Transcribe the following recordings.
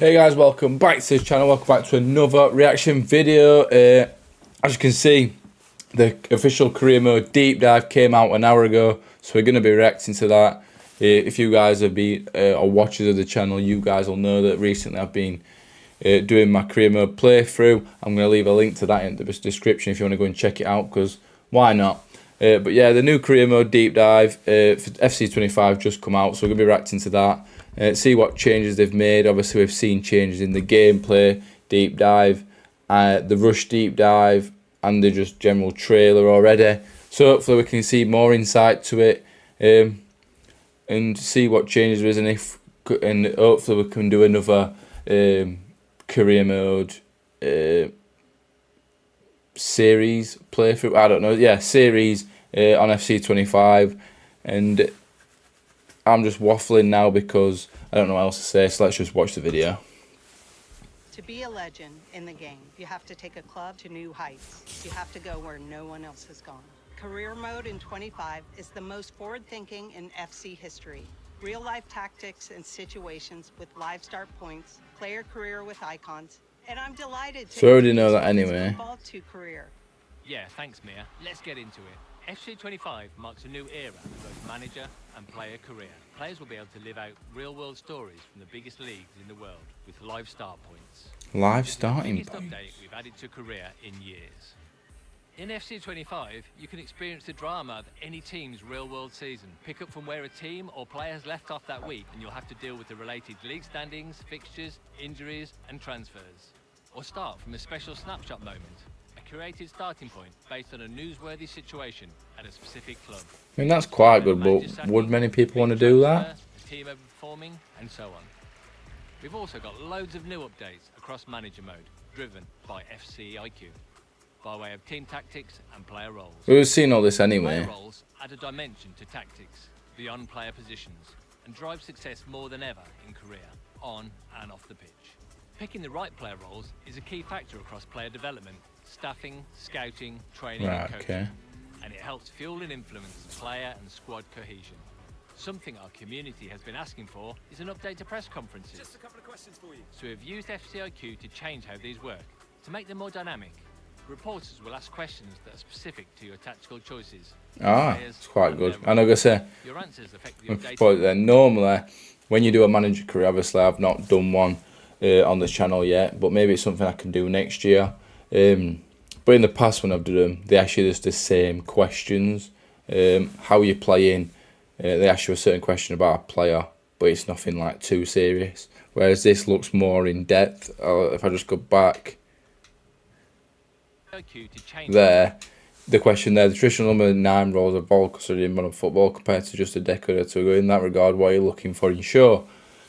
Hey guys, welcome back to this channel. Welcome back to another reaction video. As you can see, the official career mode deep dive came out an hour ago, so we're going to be reacting to that. If you guys have been or watchers of the channel, you guys will know that recently I've been doing my career mode playthrough. I'm going to leave a link to that in the description if you want to go and check it out, because why not? But yeah, the new career mode deep dive for FC25 just come out, so we're going to be reacting to that. See what changes they've made. Obviously, we've seen changes in the gameplay deep dive, the rush deep dive, and the just general trailer already. So hopefully we can see more insight to it, and see what changes there is, and hopefully we can do another career mode series playthrough. I don't know. Yeah, series on FC25, and I'm just waffling now because I don't know what else to say, so let's just watch the video. To be a legend in the game, you have to take a club to new heights. You have to go where no one else has gone. Career mode in 25 is the most forward-thinking in FC history. Real-life tactics and situations with live start points, player career with icons, and I'm delighted to So I already know that anyway. to career. Yeah, thanks, Mia. Let's get into it. FC25 marks a new era for both manager and player career. Players will be able to live out real-world stories from the biggest leagues in the world with live start points. Live starting Biggest points. update we've added to career in years. In FC25, you can experience the drama of any team's real-world season. Pick up from where a team or player has left off that week, and you'll have to deal with the related league standings, fixtures, injuries, and transfers. Or start from a special snapshot moment. Created starting point based on a newsworthy situation at a specific club. I mean, that's quite good, but would many people want to do that? Team overperforming, and so on. We've also got loads of new updates across manager mode, driven by FC IQ, by way of team tactics and player roles. We've seen all this anyway. Player roles add a dimension to tactics beyond player positions and drive success more than ever in career, on and off the pitch. Picking the right player roles is a key factor across player development, staffing, scouting, training, and coaching. And it helps fuel and influence player and squad cohesion. Something our community has been asking for is an update to press conferences. Just a couple of questions for you. So we've used FCIQ to change how these work, to make them more dynamic. Reporters will ask questions that are specific to your tactical choices. It's quite good. And like I say, your answers affect the but then normally when you do a manager career, obviously I've not done one on this channel yet, but maybe it's something I can do next year. But in the past when I've done them, they ask you just the same questions. How you playing? They ask you a certain question about a player, but it's nothing like too serious. Whereas this looks more in depth. If I just go back there, the question there, the traditional number 9 roles of ball custody in modern football compared to just a decade or two ago. In that regard, what are you looking for in show?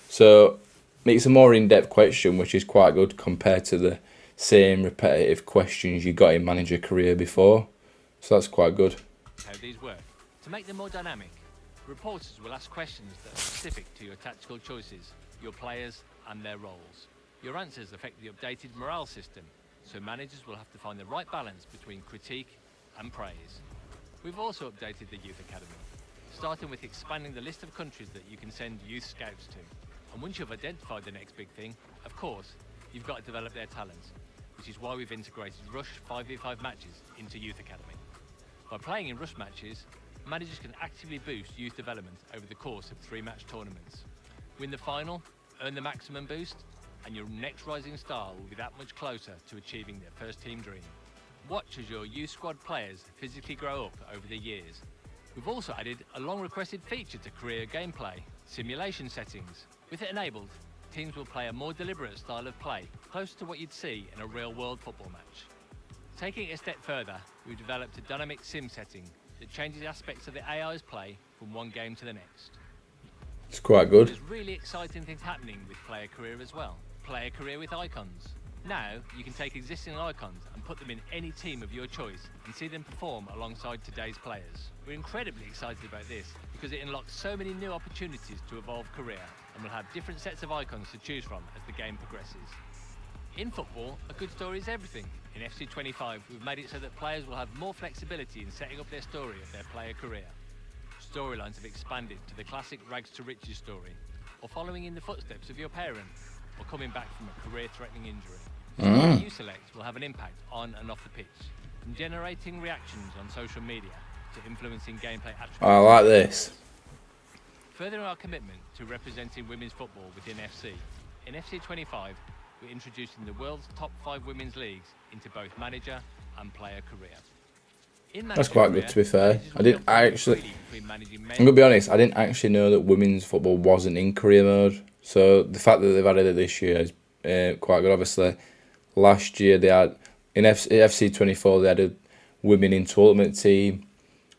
So it's a more in-depth question, which is quite good compared to the same repetitive questions you got in manager career before. So that's quite good. How these work. To make them more dynamic, reporters will ask questions that are specific to your tactical choices, your players and their roles. Your answers affect the updated morale system, so managers will have to find the right balance between critique and praise. We've also updated the Youth Academy, starting with expanding the list of countries that you can send youth scouts to. And once you've identified the next big thing, of course, you've got to develop their talents, which is why we've integrated Rush 5v5 matches into Youth Academy. By playing in Rush matches, managers can actively boost youth development over the course of 3-match tournaments. Win the final, earn the maximum boost, and your next rising star will be that much closer to achieving their first team dream. Watch as your youth squad players physically grow up over the years. We've also added a long-requested feature to career gameplay, simulation settings. With it enabled, teams will play a more deliberate style of play, close to what you'd see in a real-world football match. Taking it a step further, we've developed a dynamic sim setting that changes aspects of the AI's play from one game to the next. It's quite good. There's really exciting things happening with player career as well. Player career with icons. Now, you can take existing icons and put them in any team of your choice and see them perform alongside today's players. We're incredibly excited about this because it unlocks so many new opportunities to evolve career, and we'll have different sets of icons to choose from as the game progresses. In football, a good story is everything. In FC25, we've made it so that players will have more flexibility in setting up their story of their player career. Storylines have expanded to the classic rags to riches story, or following in the footsteps of your parent, or coming back from a career-threatening injury. The squad you select will have an impact on and off the pitch, from generating reactions on social media to influencing gameplay attributes. I like this. Furthering our commitment to representing women's football within FC, in FC 25, we're introducing the world's top 5 women's leagues into both manager and player career. That's quite good, to be fair. I'm gonna be honest, I didn't actually know that women's football wasn't in career mode. So the fact that they've added it this year is quite good. Obviously, last year they had in FC 24 they added women into Ultimate Team,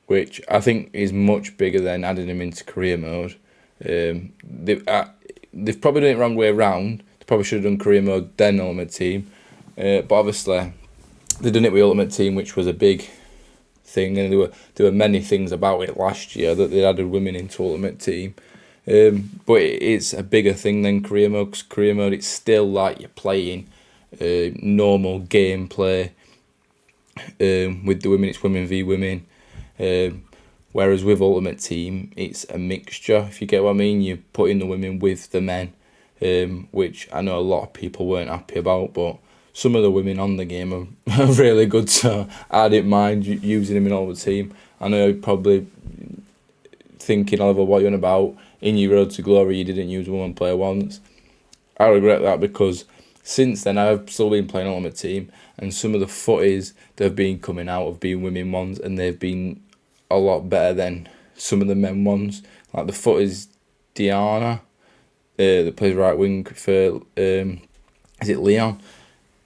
which I think is much bigger than adding them into career mode. They've probably done it the wrong way around. They probably should have done career mode then Ultimate Team, but obviously they've done it with Ultimate Team, which was a big thing, and there were many things about it last year that they added women into Ultimate Team. But it's a bigger thing than career mode, because career mode it's still like you're playing normal gameplay. With the women, it's women v women. Whereas with Ultimate Team, it's a mixture, if you get what I mean. You put in the women with the men, which I know a lot of people weren't happy about, but some of the women on the game are really good, so I didn't mind using them in Ultimate Team. I know you're probably thinking, Oliver, what you're on about. In your Road to Glory, you didn't use a woman player once. I regret that, because since then I've still been playing Ultimate Team, and some of the footies that have been coming out have been women ones, and they've been a lot better than some of the men ones. Like the footies Diana, that plays right wing for is it Leon?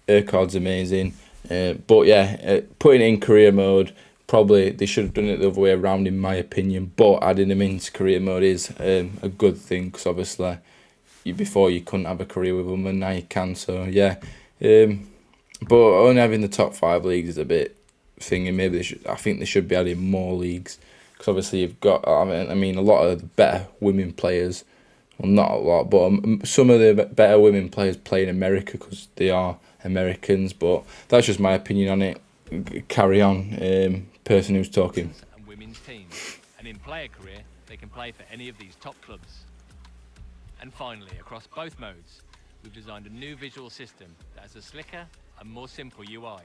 Her card's amazing. But yeah, putting it in career mode, probably they should have done it the other way around in my opinion, but adding them into career mode is a good thing, because obviously before you couldn't have a career with them, and now you can, so yeah. But only having the top 5 leagues is a bit thingy. Maybe I think they should be adding more leagues, because obviously you've got, I mean a lot of the better women players, well not a lot, but some of the better women players play in America because they are Americans, but that's just my opinion on it. Carry on, person who's talking. And women's teams, and in player career they can play for any of these top clubs. And finally, across both modes, we've designed a new visual system that has a slicker and more simple UI,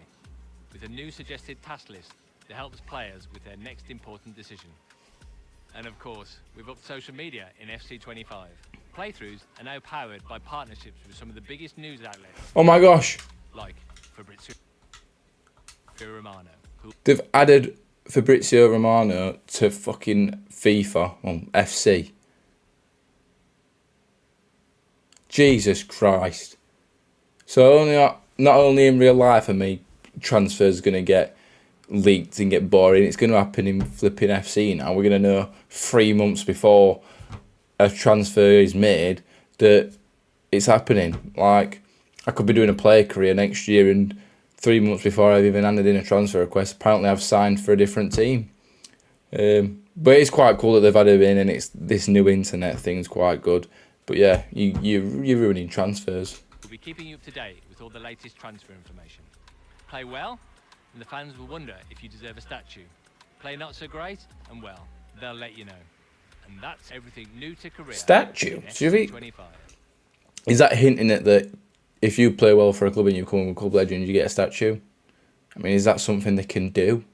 with a new suggested task list that helps players with their next important decision. And of course, we've upped social media in FC 25. Playthroughs are now powered by partnerships with some of the biggest news outlets. Oh my gosh! Like Fabrizio Romano. They've added Fabrizio Romano to fucking FIFA, well, FC. Jesus Christ. So not only in real life are me transfers going to get leaked and get boring, it's going to happen in flipping FC now. We're going to know 3 months before a transfer is made that it's happening. Like, I could be doing a player career next year, and 3 months before I've even handed in a transfer request, apparently I've signed for a different team. But it's quite cool that they've added in, and it's this new internet thing's quite good. But yeah, you're ruining transfers. We'll be keeping you up to date with all the latest transfer information. Play well, and the fans will wonder if you deserve a statue. Play not so great, and well, they'll let you know. And that's everything new to career. Statue? Is that hinting at that if you play well for a club and you become a club legend, you get a statue? I mean, is that something they can do?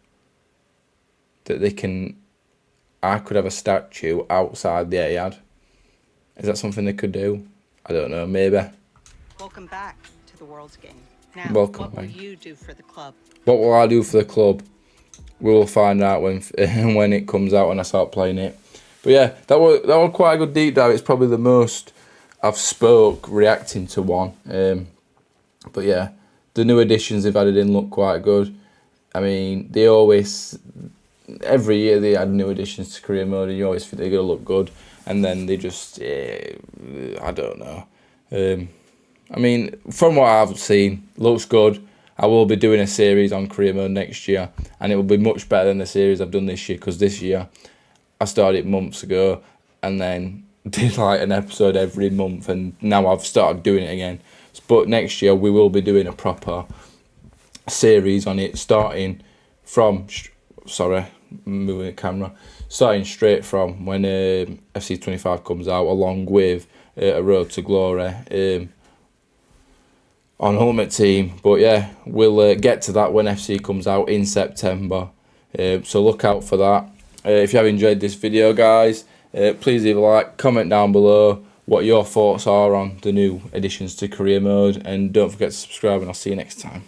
That they can... I could have a statue outside the Etihad. Is that something they could do? I don't know, maybe. Welcome back to the World's Game. Now, Welcome what will back. you do for the club? What will I do for the club? We will find out when it comes out, when I start playing it. But yeah, that was quite a good deep dive. It's probably the most I've spoke reacting to one. But yeah, the new additions they've added in look quite good. I mean, they always, every year they add new additions to career mode, and you always think they're going to look good. And then they just, I don't know. I mean, from what I've seen, looks good. I will be doing a series on career mode next year, and it will be much better than the series I've done this year, because this year I started months ago and then did like an episode every month, and now I've started doing it again. But next year we will be doing a proper series on it, starting from, moving the camera, starting straight from when FC 25 comes out, along with A Road to Glory. on Ultimate Team. But yeah, we'll get to that when FC comes out in September. So look out for that. If you have enjoyed this video, guys, please leave a like, comment down below what your thoughts are on the new additions to career mode, and don't forget to subscribe, and I'll see you next time.